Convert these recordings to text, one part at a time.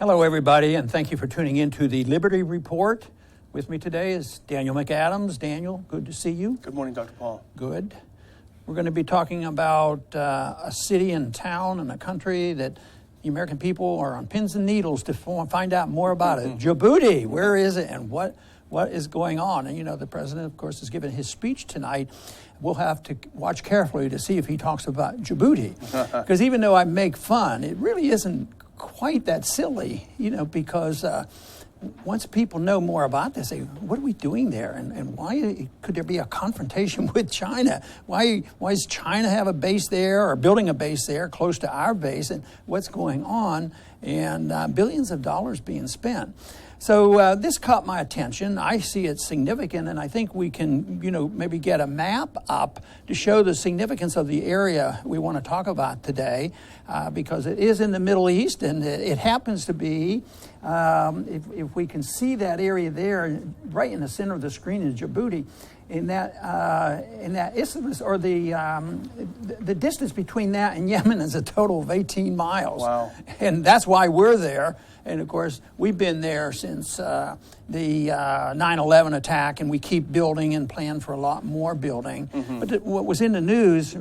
Hello, everybody, and thank you for tuning in to the Liberty Report. With me today is Daniel McAdams. Daniel, good to see you. Good morning, Dr. Paul. Good. We're going to be talking about a city and town and a country that the American people are on pins and needles to find out more about it. Djibouti, where is it and what is going on? And, you know, the president, of course, has given his speech tonight. We'll have to watch carefully to see if he talks about Djibouti. Because even though I make fun, it really isn't quite that silly, you know, because once people know more about this, they say, what are we doing there? And why could there be a confrontation with China? Why does China have a base there or building a base there close to our base? And what's going on? And billions of dollars being spent. So this caught my attention. I see it significant, and I think we can, you know, maybe get a map up to show the significance of the area we want to talk about today, because it is in the Middle East, and it happens to be, if we can see that area there, right in the center of the screen is Djibouti. In that isthmus, or the distance between that and Yemen is a total of 18 miles. Wow. And that's why we're there. And of course, we've been there since the 9/11 attack, and we keep building and plan for a lot more building. Mm-hmm. But what was in the news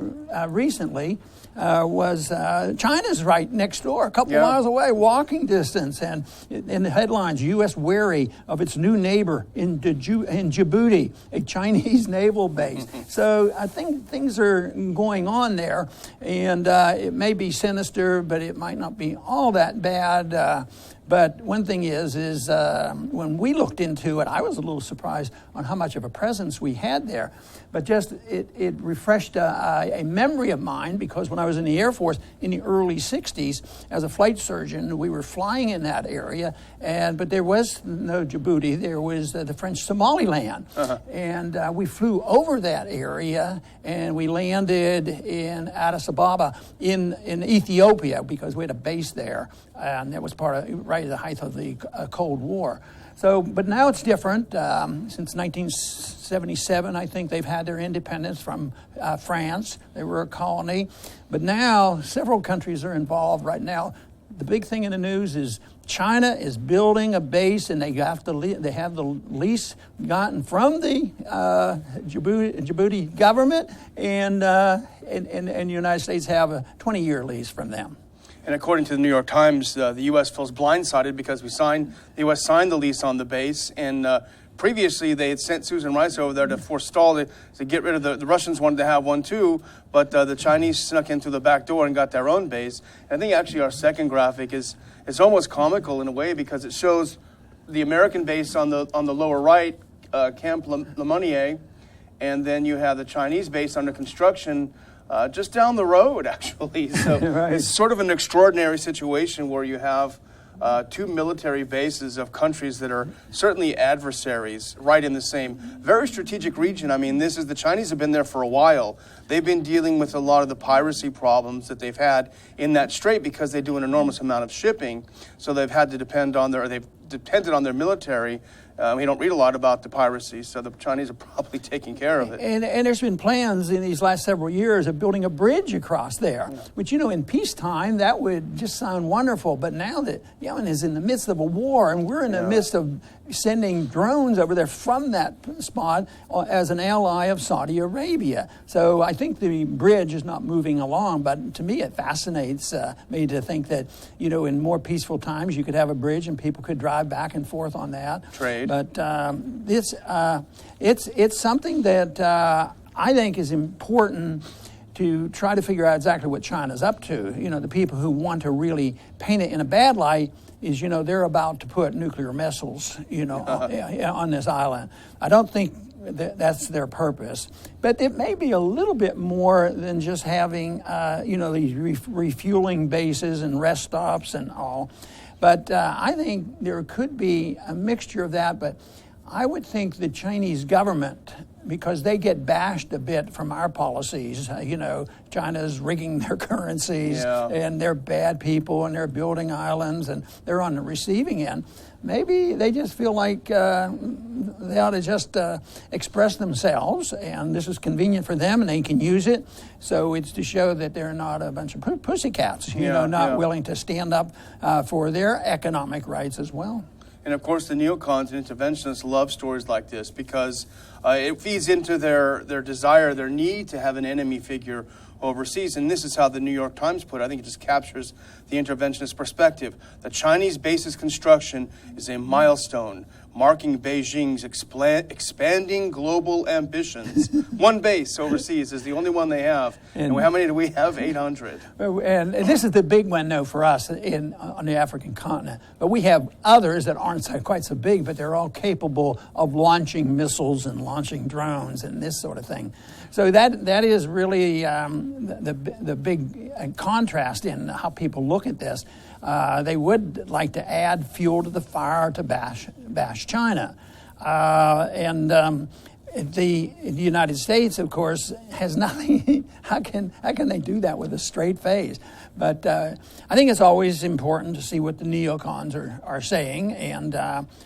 recently was China's right next door, a couple miles away, walking distance. And in the headlines, U.S. wary of its new neighbor in Djibouti, a Chinese naval base. So I think things are going on there, and it may be sinister, but it might not be all that bad. But one thing is when we looked into it, I was a little surprised on how much of a presence we had there. But just it refreshed a memory of mine, because when I was in the Air Force in the early 60s as a flight surgeon, we were flying in that area. But there was no Djibouti. There was the French Somaliland. Uh-huh. And we flew over that area, and we landed in Addis Ababa in Ethiopia, because we had a base there. And that was part of right at the height of the Cold War. So, but now it's different. Since 1977, I think they've had their independence from France. They were a colony. But now several countries are involved right now. The big thing in the news is China is building a base, and they have the lease gotten from the Djibouti government, and the United States have a 20-year lease from them. And according to the New York Times, the U.S. feels blindsided because the U.S. signed the lease on the base, and previously they had sent Susan Rice over there to forestall it, to get rid of the Russians wanted to have one too, but the Chinese snuck in through the back door and got their own base. And I think actually our second graphic is almost comical in a way, because it shows the American base on the lower right, Camp Lemonnier, and then you have the Chinese base under construction just down the road, actually. So right. It's sort of an extraordinary situation where you have two military bases of countries that are certainly adversaries right in the same very strategic region. I mean, the Chinese have been there for a while. They've been dealing with a lot of the piracy problems that they've had in that strait, because they do an enormous amount of shipping. So they've had to depended on their military. We don't read a lot about the piracy, so the Chinese are probably taking care of it. And there's been plans in these last several years of building a bridge across there, which, you know, in peacetime, that would just sound wonderful. But now that Yemen is in the midst of a war, and we're in the midst of sending drones over there from that spot as an ally of Saudi Arabia. So I think the bridge is not moving along, but to me it fascinates me to think that, you know, in more peaceful times you could have a bridge and people could drive back and forth on that. Trade. But it's something that I think is important to try to figure out exactly what China's up to. You know, the people who want to really paint it in a bad light is, you know, they're about to put nuclear missiles, you know, on this island. I don't think that's their purpose. But it may be a little bit more than just having, you know, these refueling bases and rest stops and all. But I think there could be a mixture of that. But I would think the Chinese government because they get bashed a bit from our policies. China's rigging their currencies, and they're bad people, and they're building islands, and they're on the receiving end. Maybe they just feel like they ought to just express themselves, and this is convenient for them, and they can use it. So it's to show that they're not a bunch of pussycats, not willing to stand up for their economic rights as well. And of course, the neocons and interventionists love stories like this because it feeds into their desire, their need to have an enemy figure overseas. And this is how the New York Times put it. I think it just captures the interventionist perspective. The Chinese base's construction is a milestone, marking Beijing's expanding global ambitions. One base overseas is the only one they have. And how many do we have? 800. And this is the big one, though, for us on the African continent. But we have others that aren't quite so big, but they're all capable of launching missiles and launching drones and this sort of thing. So that is really the big contrast in how people look at this. They would like to add fuel to the fire to bash China. The United States, of course, has nothing. How can they do that with a straight face? But I think it's always important to see what the neocons are saying, and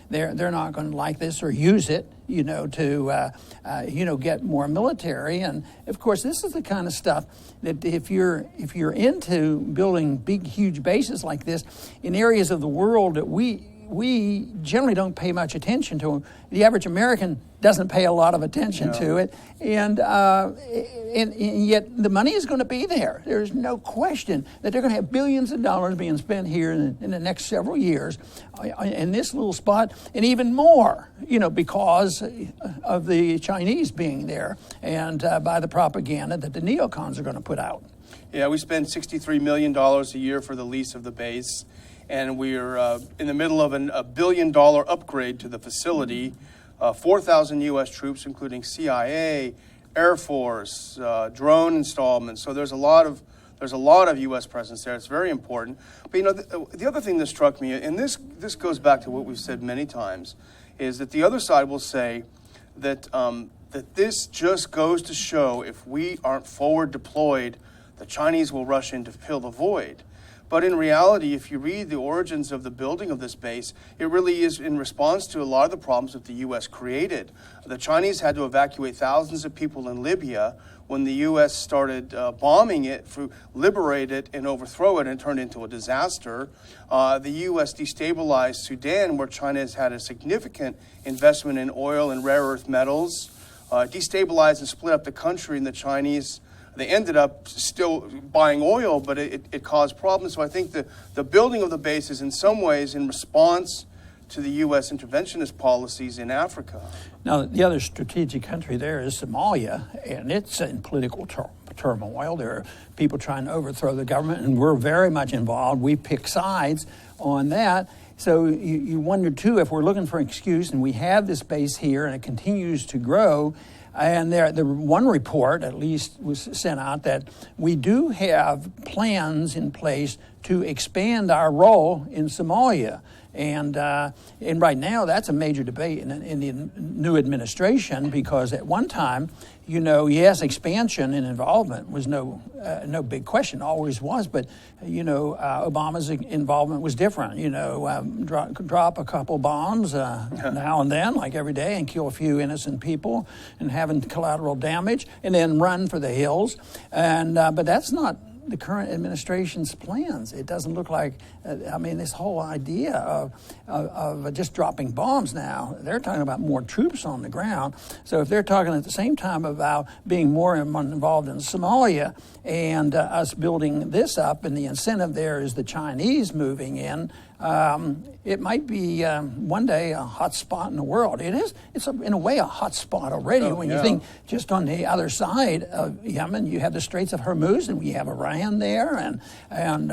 they're not going to like this or use it, to get more military. And of course, this is the kind of stuff that if you're into building big, huge bases like this in areas of the world that we generally don't pay much attention to. The average American doesn't pay a lot of attention to it, and yet the money is going to be there. There's no question that they're going to have billions of dollars being spent here in the next several years in this little spot, and even more, because of the Chinese being there and by the propaganda that the neocons are going to put out. Yeah, we spend $63 million a year for the lease of the base. And we're in the middle of a $1 billion upgrade to the facility. 4,000 U.S. troops, including CIA, Air Force, drone installments. So there's a lot of U.S. presence there. It's very important. But the other thing that struck me, and this goes back to what we've said many times, is that the other side will say that that this just goes to show if we aren't forward deployed, the Chinese will rush in to fill the void. But in reality, if you read the origins of the building of this base, it really is in response to a lot of the problems that the U.S. created. The Chinese had to evacuate thousands of people in Libya when the U.S. started bombing it, liberate it and overthrow it, and it turned into a disaster. The U.S. destabilized Sudan, where China has had a significant investment in oil and rare earth metals, destabilized and split up the country, and the Chinese, they ended up still buying oil, but it caused problems. So I think the building of the base is in some ways in response to the U.S. interventionist policies in Africa. Now, the other strategic country there is Somalia, and it's in political turmoil. There are people trying to overthrow the government, and we're very much involved. We pick sides on that. So you wonder, too, if we're looking for an excuse, and we have this base here, and it continues to grow. And the one report, at least, was sent out that we do have plans in place to expand our role in Somalia. And right now, that's a major debate in the new administration, because at one time, yes, expansion and involvement was no big question, always was. But, Obama's involvement was different. Drop a couple bombs now and then, like every day, and kill a few innocent people and having collateral damage, and then run for the hills. And but that's not the current administration's plans. It doesn't look like, this whole idea of just dropping bombs now, they're talking about more troops on the ground. So if they're talking at the same time about being more involved in Somalia and us building this up, and the incentive there is the Chinese moving in, it might be one day a hot spot in the world. It is. It's in a way a hot spot already. You think just on the other side of Yemen, you have the Straits of Hormuz, and we have Iran there, and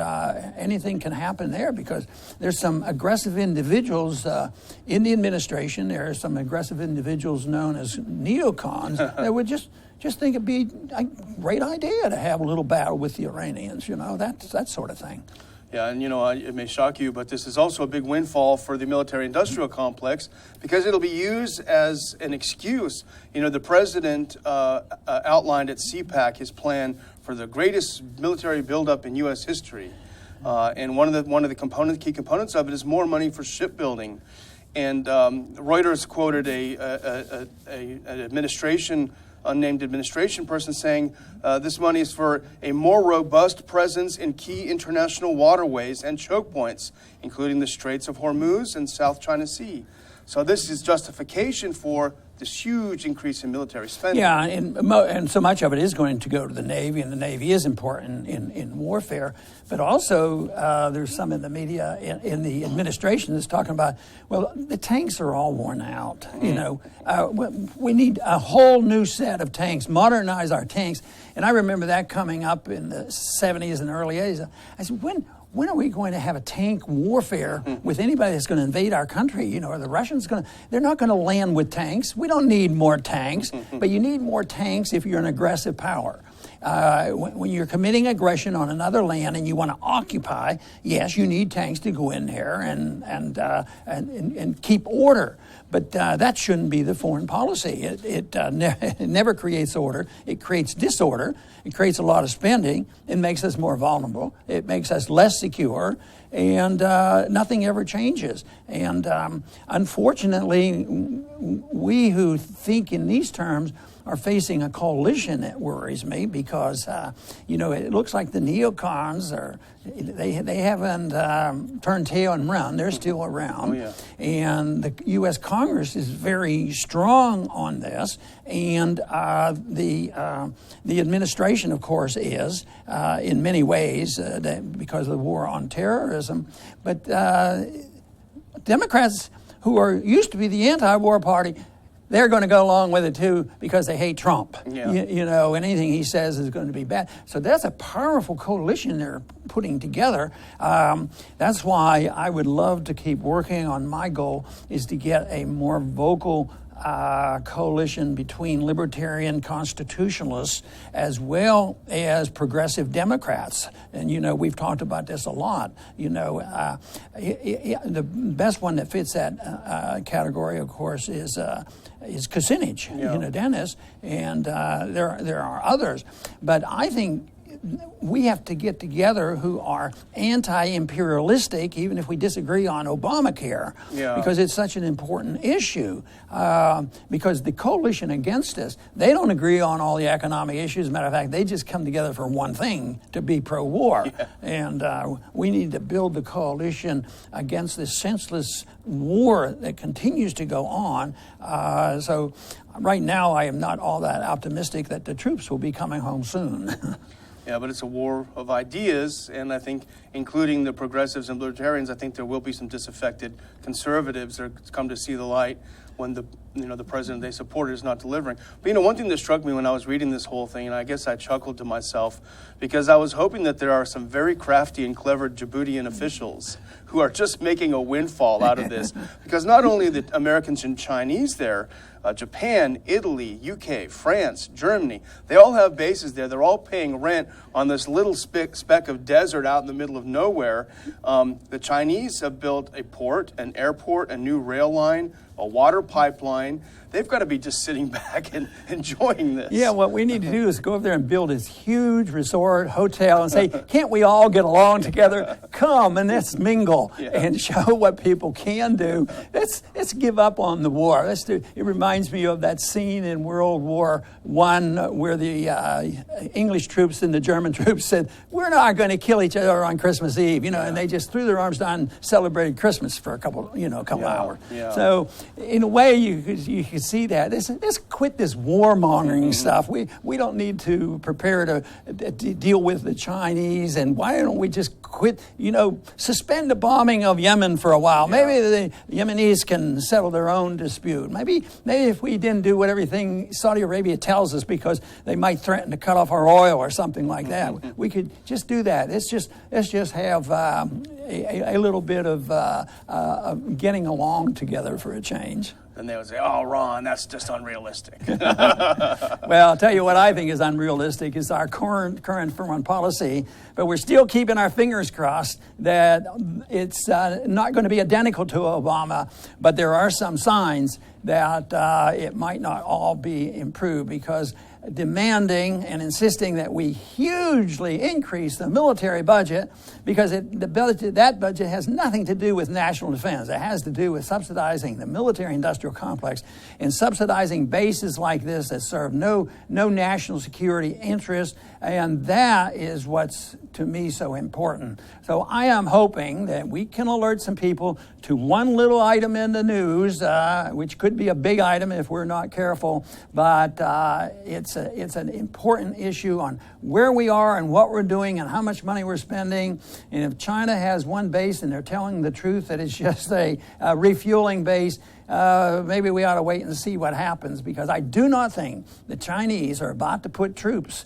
anything can happen there because there's some aggressive individuals in the administration. There are some aggressive individuals known as neocons that would just think it'd be a great idea to have a little battle with the Iranians. That sort of thing. Yeah, and it may shock you, but this is also a big windfall for the military-industrial complex because it'll be used as an excuse. The president outlined at CPAC his plan for the greatest military buildup in U.S. history, and one of the key components of it is more money for shipbuilding. And Reuters quoted an unnamed administration person saying this money is for a more robust presence in key international waterways and choke points, including the Straits of Hormuz and South China Sea. So this is justification for this huge increase in military spending. Yeah, and so much of it is going to go to the Navy, and the Navy is important in warfare. But also, there's some in the media, in the administration that's talking about, well, the tanks are all worn out. We need a whole new set of tanks, modernize our tanks. And I remember that coming up in the 70s and early 80s. I said, when are we going to have a tank warfare with anybody that's going to invade our country? Are the Russians they're not going to land with tanks. We don't need more tanks, but you need more tanks if you're an aggressive power. When you're committing aggression on another land and you want to occupy, yes, you need tanks to go in there and keep order. But that shouldn't be the foreign policy. It never creates order. It creates disorder. It creates a lot of spending. It makes us more vulnerable. It makes us less secure. And nothing ever changes. And unfortunately, we who think in these terms are facing a coalition that worries me because, it looks like the neocons they haven't turned tail and run. They're still around. Oh, yeah. And the U.S. Congress is very strong on this. And the administration, of course, is in many ways because of the war on terrorism. But Democrats, who used to be the anti-war party, they're going to go along with it too because they hate Trump. Yeah. And anything he says is going to be bad. So that's a powerful coalition they're putting together. That's why I would love to keep working on my goal is to get a more vocal coalition between libertarian constitutionalists as well as progressive Democrats. And, we've talked about this a lot. The best one that fits that category, of course, is Kucinich, yeah. Dennis, and there are others. But I think we have to get together who are anti-imperialistic, even if we disagree on Obamacare, because it's such an important issue. Because the coalition against us, they don't agree on all the economic issues. As a matter of fact, they just come together for one thing, to be pro-war. Yeah. And we need to build the coalition against this senseless war that continues to go on. So right now, I am not all that optimistic that the troops will be coming home soon. Yeah, but it's a war of ideas, and I think, including the progressives and libertarians, I think there will be some disaffected conservatives that come to see the light when the president they supported is not delivering. But one thing that struck me when I was reading this whole thing, and I guess I chuckled to myself, because I was hoping that there are some very crafty and clever Djiboutian officials who are just making a windfall out of this. Because not only the Americans and Chinese there, Japan, Italy, UK, France, Germany, they all have bases there. They're all paying rent on this little speck of desert out in the middle of nowhere. The Chinese have built a port, an airport, a new rail line, a water pipeline. They've got to be just sitting back and enjoying this. Yeah, what we need to do is go over there and build this huge resort, hotel, and say, can't we all get along together? Come and let's mingle and show what people can do. Let's give up on the war. It reminds me of that scene in World War I where the English troops and the German troops said, we're not going to kill each other on Christmas Eve, and they just threw their arms down and celebrated Christmas for a couple hours. Yeah. So in a way, you could see that. Let's quit this warmongering stuff. We don't need to prepare to deal with the Chinese, and why don't we just quit, suspend the bombing of Yemen for a while. Yeah. Maybe the Yemenis can settle their own dispute. Maybe if we didn't do what everything Saudi Arabia tells us because they might threaten to cut off our oil or something like that, we could just do that. Let's just have a little bit of getting along together for a change. then they would say, "Oh, Ron, that's just unrealistic." Well, I'll tell you what I think is unrealistic is our current foreign policy, but we're still keeping our fingers crossed that it's not going to be identical to Obama, but there are some signs that it might not all be improved, because demanding and insisting that we hugely increase the military budget, because that budget has nothing to do with national defense. It has to do with subsidizing the military-industrial complex and subsidizing bases like this that serve no national security interest, and that is what's, to me, so important. So I am hoping that we can alert some people to one little item in the news, which could be a big item if we're not careful, but it's an important issue on where we are and what we're doing and how much money we're spending. And if China has one base and they're telling the truth that it's just a refueling base, maybe we ought to wait and see what happens, because I do not think the Chinese are about to put troops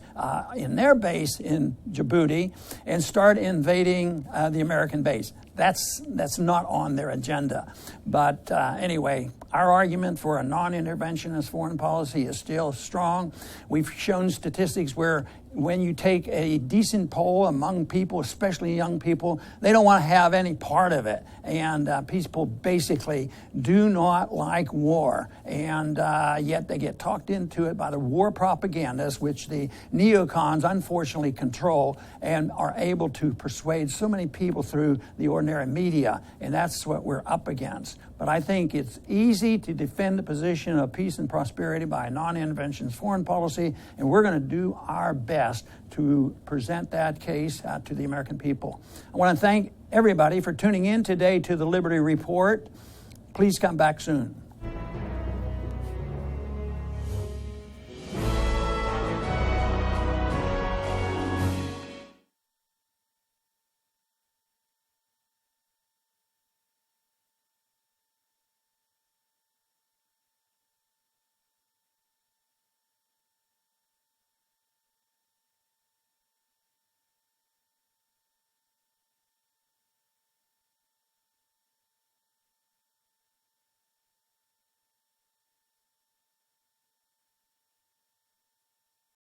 in their base in Djibouti and start invading the American base. That's not on their agenda. But anyway, our argument for a non-interventionist foreign policy is still strong. We've shown statistics where when you take a decent poll among people, especially young people, they don't want to have any part of it. And people basically do not like war. And yet they get talked into it by the war propagandists, which the neocons unfortunately control and are able to persuade so many people through the ordinary media. And that's what we're up against. But I think it's easy to defend the position of peace and prosperity by a non-interventionist foreign policy, and we're going to do our best to present that case to the American people. I want to thank everybody for tuning in today to the Liberty Report. Please come back soon.